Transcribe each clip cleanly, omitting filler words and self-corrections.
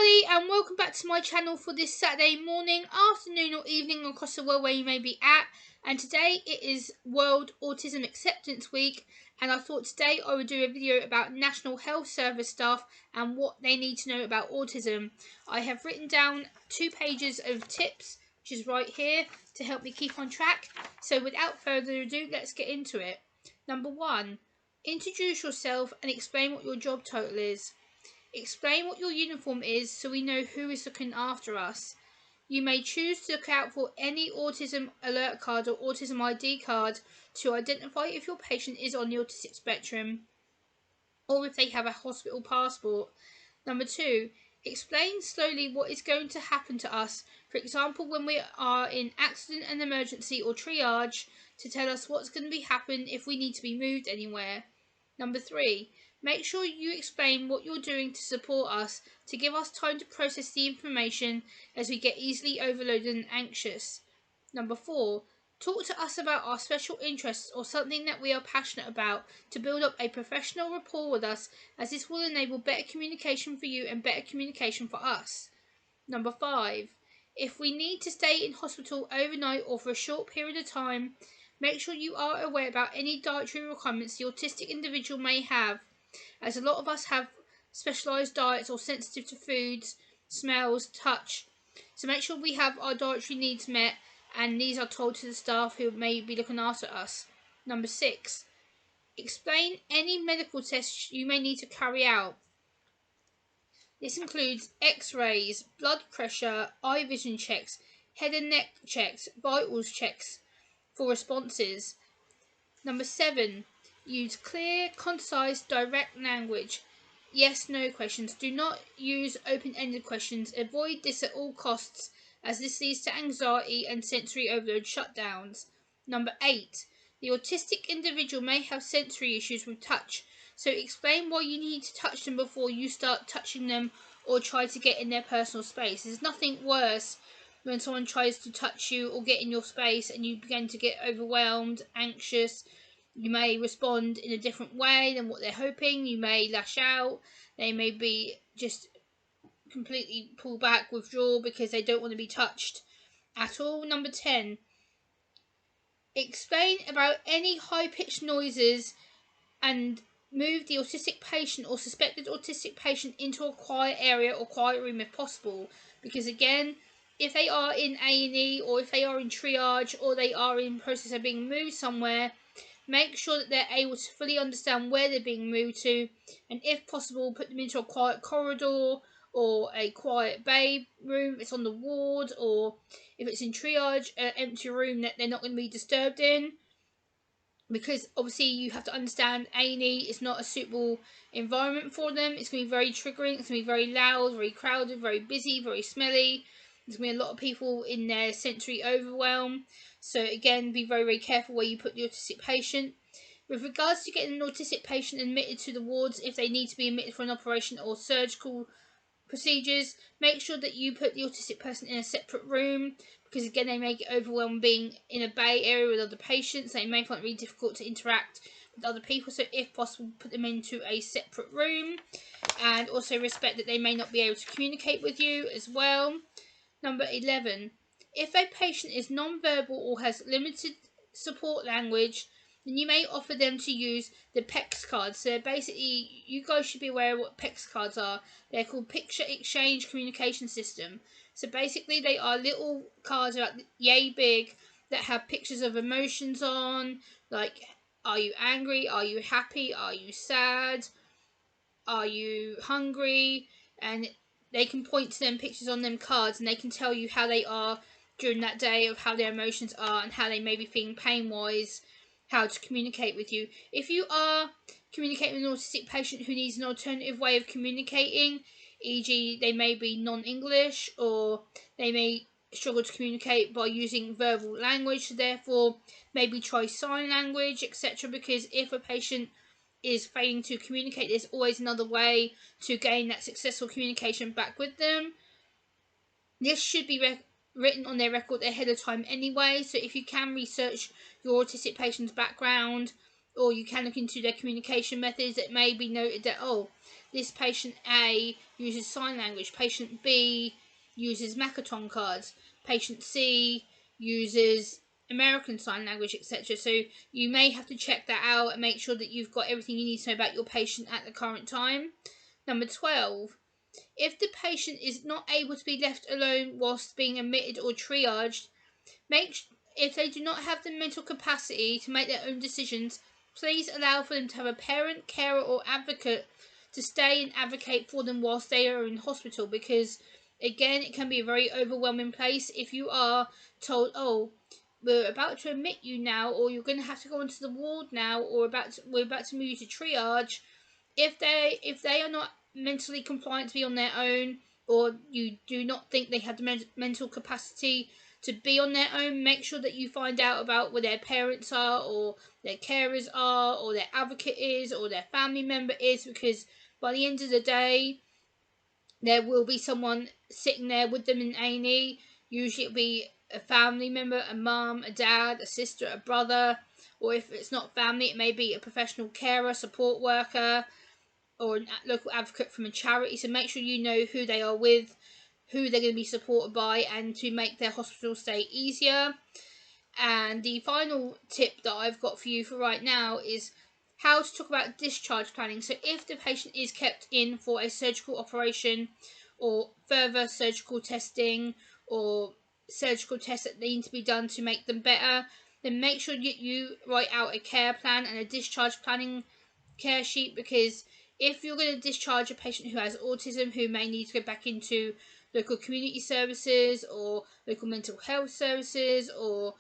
everybody, and welcome back to my channel for this Saturday morning, afternoon or evening across the world where you may be at. And today it is World Autism Acceptance Week, and I thought today I would do a video about National Health Service staff and what they need to know about autism. I have written down 2 pages of tips, which is right here, to help me keep on track. So without further ado, let's get into it. Number 1, introduce yourself and explain what your job title is. Explain what your uniform is so we know who is looking after us. You may choose to look out for any autism alert card or autism ID card to identify if your patient is on the autistic spectrum or if they have a hospital passport. Number 2, explain slowly what is going to happen to us. For example, when we are in accident and emergency or triage, to tell us what's going to be happen if we need to be moved anywhere. Number 3, make sure you explain what you're doing to support us, to give us time to process the information as we get easily overloaded and anxious. Number 4, talk to us about our special interests or something that we are passionate about to build up a professional rapport with us, as this will enable better communication for you and better communication for us. Number 5, if we need to stay in hospital overnight or for a short period of time, make sure you are aware about any dietary requirements the autistic individual may have, as a lot of us have specialised diets or sensitive to foods, smells, touch. So make sure we have our dietary needs met, and these are told to the staff who may be looking after us. Number 6, explain any medical tests you may need to carry out. This includes x-rays, blood pressure, eye vision checks, head and neck checks, vitals checks for responses. Number 7, use clear, concise, direct language. Yes, no questions. Do not use open-ended questions. Avoid this at all costs, as this leads to anxiety and sensory overload shutdowns. Number 8, the autistic individual may have sensory issues with touch, so explain why you need to touch them before you start touching them or try to get in their personal space. There's nothing worse when someone tries to touch you or get in your space and you begin to get overwhelmed, anxious. You may respond in a different way than what they're hoping. You may lash out. They may be just completely pull back, withdraw because they don't want to be touched at all. Number 10, explain about any high-pitched noises and move the autistic patient or suspected autistic patient into a quiet area or quiet room if possible, because again, if they are in A&E or if they are in triage or they are in process of being moved somewhere, make sure that they're able to fully understand where they're being moved to, and if possible put them into a quiet corridor or a quiet bay room if it's on the ward, or if it's in triage, an empty room that they're not going to be disturbed in. Because obviously you have to understand A&E is not a suitable environment for them. It's going to be very triggering, it's going to be very loud, very crowded, very busy, very smelly. There's going to be a lot of people in their sensory overwhelm. So again, be very, very careful where you put the autistic patient. With regards to getting an autistic patient admitted to the wards, if they need to be admitted for an operation or surgical procedures, make sure that you put the autistic person in a separate room, because again they may get overwhelmed being in a bay area with other patients. They may find it really difficult to interact with other people, so if possible put them into a separate room, and also respect that they may not be able to communicate with you as well. Number 11, if a patient is non-verbal or has limited support language, then you may offer them to use the PECS cards. So basically, you guys should be aware of what PECS cards are. They're called Picture Exchange Communication System. So basically, they are little cards about yay big that have pictures of emotions on, like, are you angry, are you happy, are you sad, are you hungry, and they can point to them pictures on them cards, and they can tell you how they are during that day, of how their emotions are and how they may be feeling pain-wise, how to communicate with you. If you are communicating with an autistic patient who needs an alternative way of communicating, e.g. they may be non-English, or they may struggle to communicate by using verbal language, so therefore maybe try sign language, etc. Because if a patient is failing to communicate, there's always another way to gain that successful communication back with them. This should be written on their record ahead of time anyway, so if you can research your autistic patient's background, or you can look into their communication methods, it may be noted that, oh, this patient A uses sign language, patient B uses Makaton cards, patient C uses American Sign Language, etc. So you may have to check that out and make sure that you've got everything you need to know about your patient at the current time. Number 12, if the patient is not able to be left alone whilst being admitted or triaged, if they do not have the mental capacity to make their own decisions, please allow for them to have a parent, carer or advocate to stay and advocate for them whilst they are in hospital, because again, it can be a very overwhelming place if you are told, oh, we're about to admit you now, or you're going to have to go onto the ward now, or we're about to move you to triage. If they are not mentally compliant to be on their own, or you do not think they have the mental capacity to be on their own, make sure that you find out about where their parents are, or their carers are, or their advocate is, or their family member is, because by the end of the day, there will be someone sitting there with them in A&E. Usually it'll be a family member, a mum, a dad, a sister, a brother, or if it's not family, it may be a professional carer, support worker, or a local advocate from a charity. So make sure you know who they are with, who they're going to be supported by, and to make their hospital stay easier. And the final tip that I've got for you for right now is how to talk about discharge planning. So if the patient is kept in for a surgical operation, or further surgical testing, or surgical tests that need to be done to make them better, then make sure you write out a care plan and a discharge planning care sheet, because if you're going to discharge a patient who has autism, who may need to go back into local community services or local mental health services, or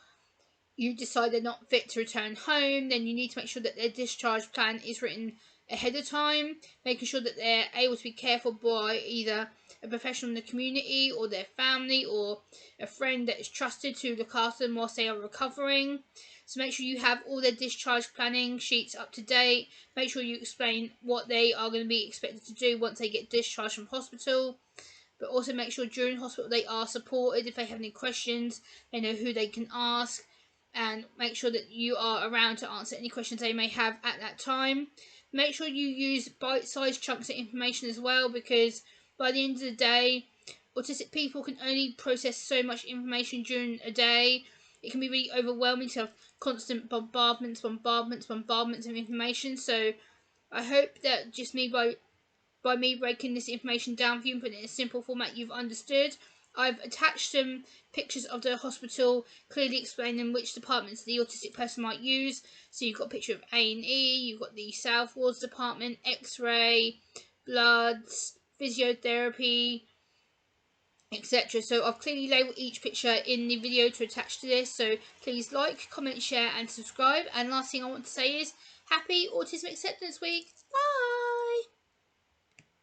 you decide they're not fit to return home, then you need to make sure that their discharge plan is written ahead of time, making sure that they're able to be cared for by either a professional in the community, or their family, or a friend that is trusted to look after them whilst they are recovering. So make sure you have all their discharge planning sheets up to date. Make sure you explain what they are going to be expected to do once they get discharged from hospital. But also make sure during hospital they are supported. If they have any questions, they know who they can ask, and make sure that you are around to answer any questions they may have at that time. Make sure you use bite-sized chunks of information as well, because by the end of the day, autistic people can only process so much information during a day. It can be really overwhelming to have constant bombardments of information. So I hope that just by me breaking this information down for you and putting it in a simple format you've understood. I've attached some pictures of the hospital, clearly explaining which departments the autistic person might use. So you've got a picture of A&E, you've got the South Wards department, X-ray, bloods, physiotherapy, etc. So I've clearly labelled each picture in the video to attach to this. So please like, comment, share and subscribe. And last thing I want to say is Happy Autism Acceptance Week. Bye!